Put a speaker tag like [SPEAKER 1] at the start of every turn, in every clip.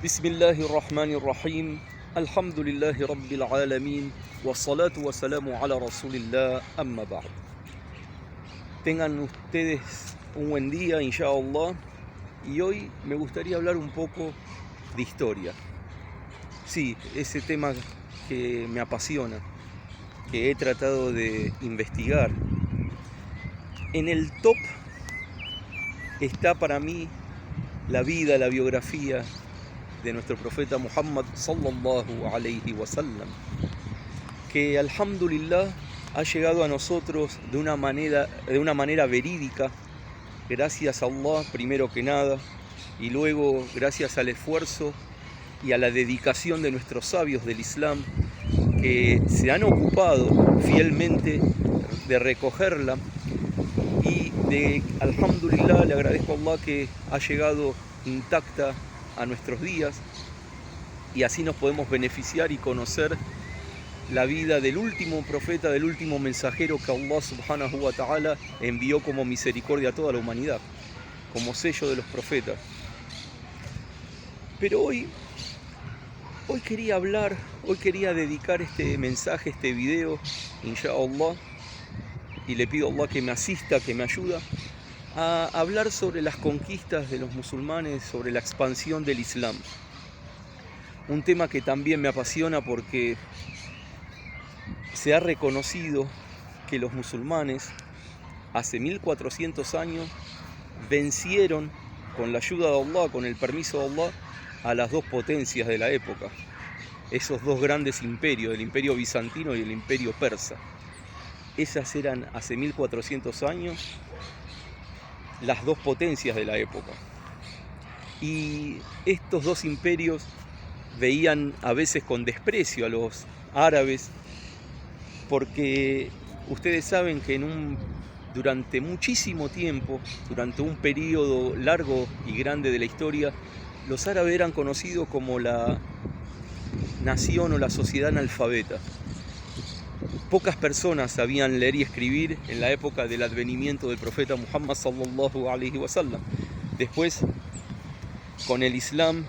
[SPEAKER 1] Bismillahirrahmanirrahim. Alhamdulillahi Rabbil Alamin. Wassalatu wassalamu ala Rasulillah. Amma ba'd. Tengan ustedes un buen día, inshallah. Y hoy me gustaría hablar un poco de historia. Sí, ese tema que me apasiona, que he tratado de investigar. En el top está para mí la vida, la biografía de nuestro profeta Muhammad sallallahu alayhi wa sallam, que alhamdulillah ha llegado a nosotros de una manera verídica, gracias a Allah primero que nada, y luego gracias al esfuerzo y a la dedicación de nuestros sabios del Islam, que se han ocupado fielmente de recogerla, y alhamdulillah le agradezco a Allah que ha llegado intacta a nuestros días, y así nos podemos beneficiar y conocer la vida del último profeta, del último mensajero que Allah subhanahu wa ta'ala envió como misericordia a toda la humanidad, como sello de los profetas. Pero hoy quería dedicar este mensaje, este video, inshallah, y le pido a Allah que me asista, que me ayuda, a hablar sobre las conquistas de los musulmanes, sobre la expansión del Islam. Un tema que también me apasiona porque se ha reconocido que los musulmanes hace 1400 años vencieron, con la ayuda de Allah, con el permiso de Allah, a las dos potencias de la época, esos dos grandes imperios, el imperio bizantino y el imperio persa. Esas eran hace 1400 años las dos potencias de la época. Y estos dos imperios veían a veces con desprecio a los árabes, porque ustedes saben que durante muchísimo tiempo, durante un periodo largo y grande de la historia, los árabes eran conocidos como la nación o la sociedad analfabeta. Pocas personas sabían leer y escribir en la época del advenimiento del profeta Muhammad sallallahu alayhi wa sallam. Después, con el Islam,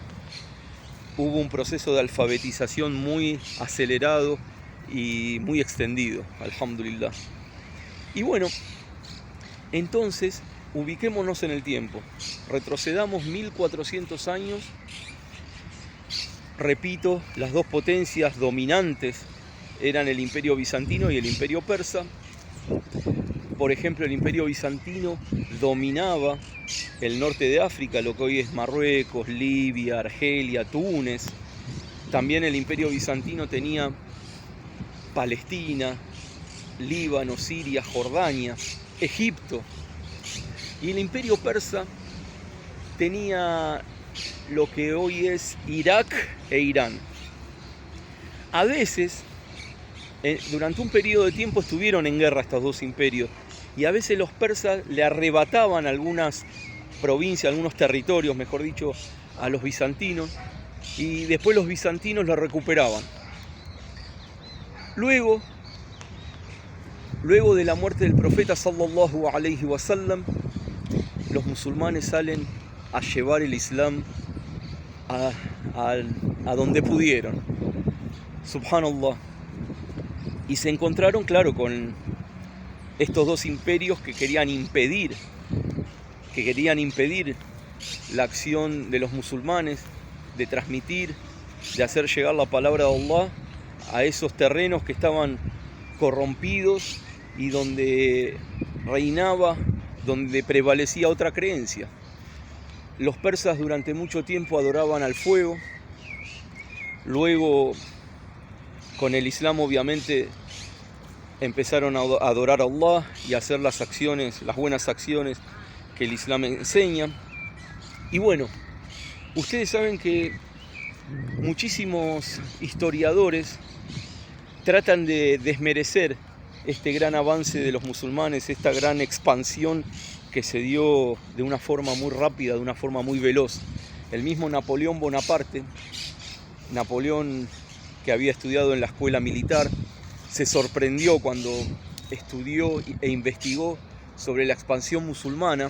[SPEAKER 1] hubo un proceso de alfabetización muy acelerado y muy extendido, alhamdulillah. Y bueno, entonces, ubiquémonos en el tiempo. Retrocedamos 1400 años. Repito, las dos potencias dominantes eran el imperio bizantino y el imperio persa. Por ejemplo, el imperio bizantino dominaba el norte de África, lo que hoy es Marruecos, Libia, Argelia, Túnez. También el imperio bizantino tenía Palestina, Líbano, Siria, Jordania, Egipto. Y el imperio persa tenía lo que hoy es Irak e Irán. A veces, durante un periodo de tiempo estuvieron en guerra estos dos imperios, y a veces los persas le arrebataban algunas provincias, algunos territorios, mejor dicho, a los bizantinos, y después los bizantinos lo recuperaban. Luego de la muerte del profeta sallallahu alayhi wa sallam, los musulmanes salen a llevar el Islam a donde pudieron. Subhanallah. Y se encontraron, claro, con estos dos imperios que querían impedir la acción de los musulmanes, de transmitir, de hacer llegar la palabra de Allah a esos terrenos que estaban corrompidos y donde donde prevalecía otra creencia. Los persas durante mucho tiempo adoraban al fuego. Luego, con el Islam, obviamente, empezaron a adorar a Allah y a hacer las buenas acciones que el Islam enseña. Y bueno, ustedes saben que muchísimos historiadores tratan de desmerecer este gran avance de los musulmanes, esta gran expansión que se dio de una forma muy rápida, de una forma muy veloz. El mismo Napoleón Bonaparte, que había estudiado en la escuela militar, se sorprendió cuando estudió e investigó sobre la expansión musulmana,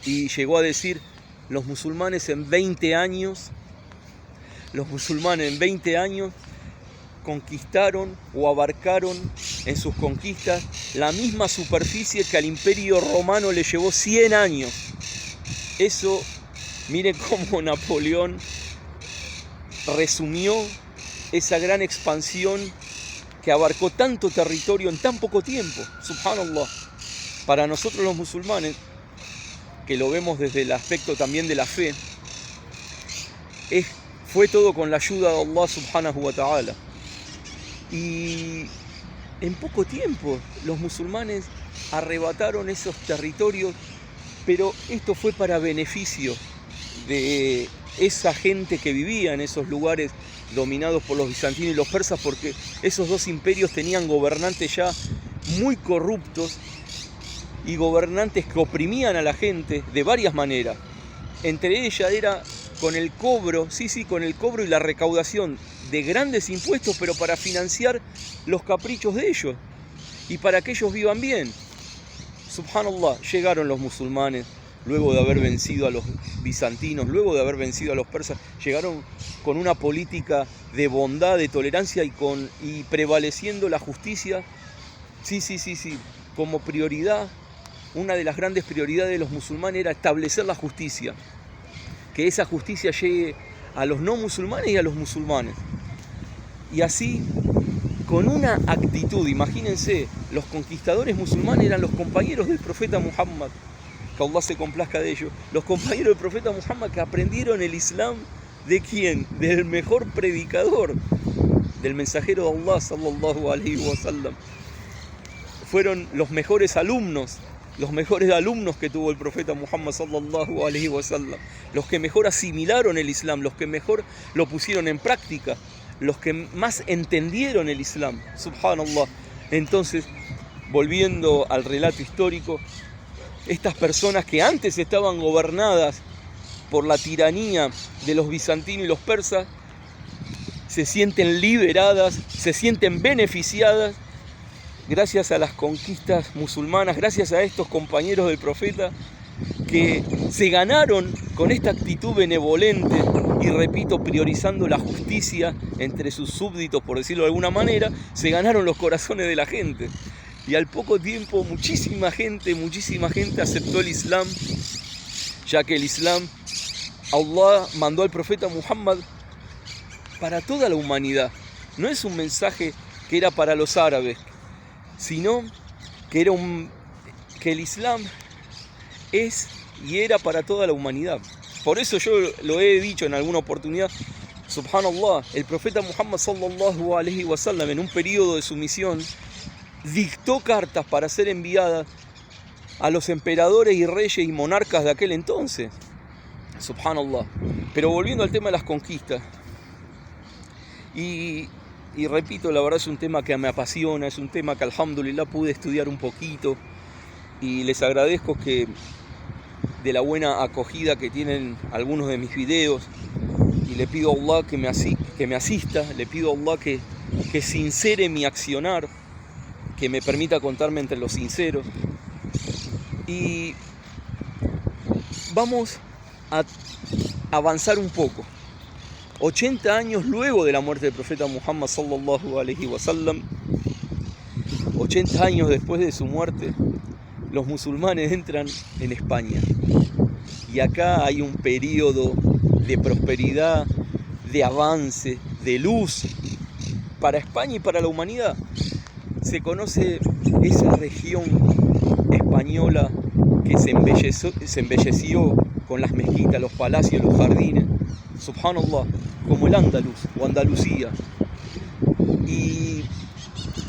[SPEAKER 1] y llegó a decir: los musulmanes en 20 años los musulmanes en 20 años conquistaron o abarcaron en sus conquistas la misma superficie que al Imperio Romano le llevó 100 años. Eso, miren cómo Napoleón resumió esa gran expansión que abarcó tanto territorio en tan poco tiempo. Subhanallah. Para nosotros los musulmanes, que lo vemos desde el aspecto también de la fe, fue todo con la ayuda de Allah subhanahu wa ta'ala. Y en poco tiempo los musulmanes arrebataron esos territorios, pero esto fue para beneficio de esa gente que vivía en esos lugares dominados por los bizantinos y los persas, porque esos dos imperios tenían gobernantes ya muy corruptos y gobernantes que oprimían a la gente de varias maneras. Entre ellas era con el cobro, con el cobro y la recaudación de grandes impuestos, pero para financiar los caprichos de ellos y para que ellos vivan bien. Subhanallah, llegaron los musulmanes, luego de haber vencido a los bizantinos, luego de haber vencido a los persas, llegaron con una política de bondad, de tolerancia y prevaleciendo la justicia. Como prioridad, una de las grandes prioridades de los musulmanes era establecer la justicia, que esa justicia llegue a los no musulmanes y a los musulmanes. Y así, con una actitud, imagínense, los conquistadores musulmanes eran los compañeros del profeta Muhammad, que Allah se complazca de ellos, los compañeros del profeta Muhammad que aprendieron el Islam, ¿de quién? Del mejor predicador, del mensajero de Allah sallallahu alaihi wasallam. Fueron los mejores alumnos que tuvo el profeta Muhammad sallallahu alaihi wasallam, los que mejor asimilaron el Islam, los que mejor lo pusieron en práctica, los que más entendieron el Islam. Subhanallah. Entonces, volviendo al relato histórico, estas personas que antes estaban gobernadas por la tiranía de los bizantinos y los persas, se sienten liberadas, se sienten beneficiadas gracias a las conquistas musulmanas, gracias a estos compañeros del profeta que se ganaron con esta actitud benevolente y, repito, priorizando la justicia entre sus súbditos, por decirlo de alguna manera, se ganaron los corazones de la gente. Y al poco tiempo muchísima gente aceptó el Islam, ya que el Islam, Allah mandó al profeta Muhammad para toda la humanidad. No es un mensaje que era para los árabes, sino que el Islam es y era para toda la humanidad. Por eso yo lo he dicho en alguna oportunidad, subhanallah, el profeta Muhammad sallallahu alaihi wasallam, en un periodo de su misión, dictó cartas para ser enviadas a los emperadores y reyes y monarcas de aquel entonces. Subhanallah. Pero volviendo al tema de las conquistas, y repito, la verdad es un tema que me apasiona, es un tema que alhamdulillah pude estudiar un poquito, y les agradezco de la buena acogida que tienen algunos de mis videos, y le pido a Allah que me asista, le pido a Allah que sincere mi accionar, que me permita contarme entre los sinceros. Y vamos a avanzar un poco. 80 años luego de la muerte del profeta Muhammad sallallahu alaihi wasallam, 80 años después de su muerte, los musulmanes entran en España. Y acá hay un periodo de prosperidad, de avance, de luz para España y para la humanidad. Se conoce esa región española que se embelleció con las mezquitas, los palacios, los jardines, subhanallah, como el Andalus o Andalucía. Y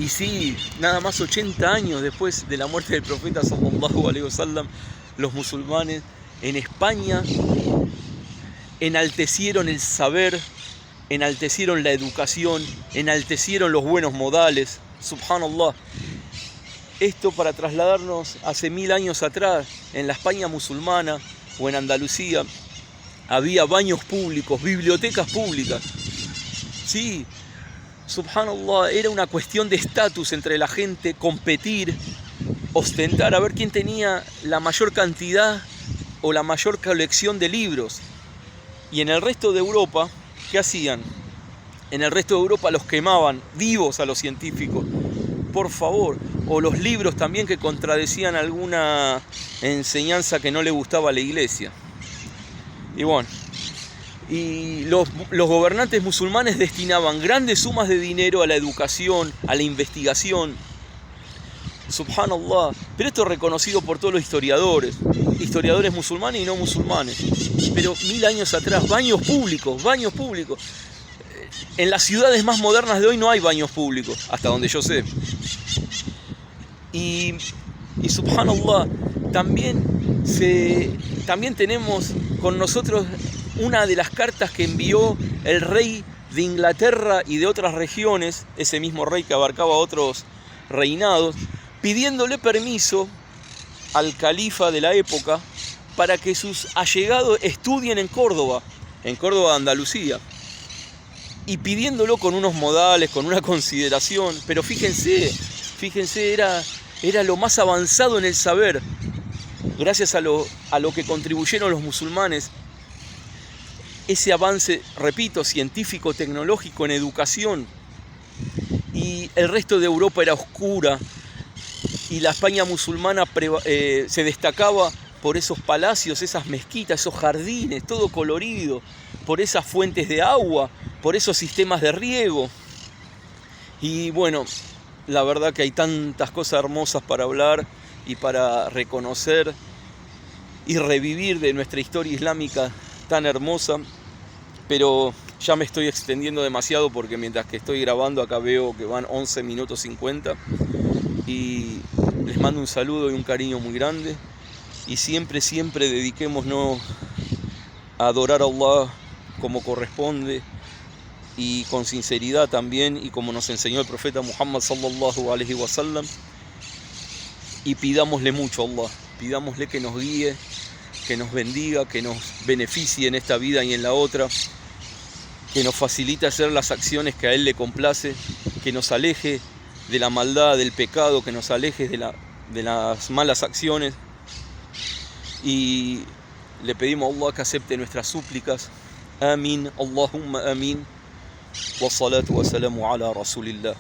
[SPEAKER 1] sí, nada más 80 años después de la muerte del profeta sallallahu alaihi wasallam, los musulmanes en España enaltecieron el saber, enaltecieron la educación, enaltecieron los buenos modales. Subhanallah. Esto para trasladarnos hace 1000 años atrás, en la España musulmana o en Andalucía, había baños públicos, bibliotecas públicas. Sí, subhanallah, era una cuestión de estatus entre la gente, competir, ostentar, a ver quién tenía la mayor cantidad o la mayor colección de libros. Y en el resto de Europa, ¿qué hacían? En el resto de Europa los quemaban vivos a los científicos, por favor. O los libros también que contradecían alguna enseñanza que no le gustaba a la iglesia. Y bueno, y los gobernantes musulmanes destinaban grandes sumas de dinero a la educación, a la investigación. Subhanallah. Pero esto es reconocido por todos los historiadores musulmanes y no musulmanes. Pero 1000 años atrás, baños públicos. En las ciudades más modernas de hoy no hay baños públicos, hasta donde yo sé. Y subhanallah, también tenemos con nosotros una de las cartas que envió el rey de Inglaterra y de otras regiones, ese mismo rey que abarcaba otros reinados, pidiéndole permiso al califa de la época para que sus allegados estudien en Córdoba, Andalucía, y pidiéndolo con unos modales, con una consideración. Pero fíjense, era lo más avanzado en el saber, gracias a lo que contribuyeron los musulmanes. Ese avance, repito, científico, tecnológico, en educación. Y el resto de Europa era oscura, y la España musulmana se destacaba por esos palacios, esas mezquitas, esos jardines, todo colorido, por esas fuentes de agua, por esos sistemas de riego. Y bueno, la verdad que hay tantas cosas hermosas para hablar y para reconocer y revivir de nuestra historia islámica tan hermosa, pero ya me estoy extendiendo demasiado porque mientras que estoy grabando acá veo que van 11 minutos 50, y les mando un saludo y un cariño muy grande, y siempre dediquémonos a adorar a Allah como corresponde y con sinceridad también, y como nos enseñó el profeta Muhammad sallallahu alaihi wasallam, y pidámosle mucho a Allah, pidámosle que nos guíe, que nos bendiga, que nos beneficie en esta vida y en la otra, que nos facilite hacer las acciones que a Él le complace, que nos aleje de la maldad, del pecado, que nos aleje de las malas acciones, y le pedimos a Allah que acepte nuestras súplicas. Amin, Allahumma amin, wa salatu wa salamu ala rasulillah.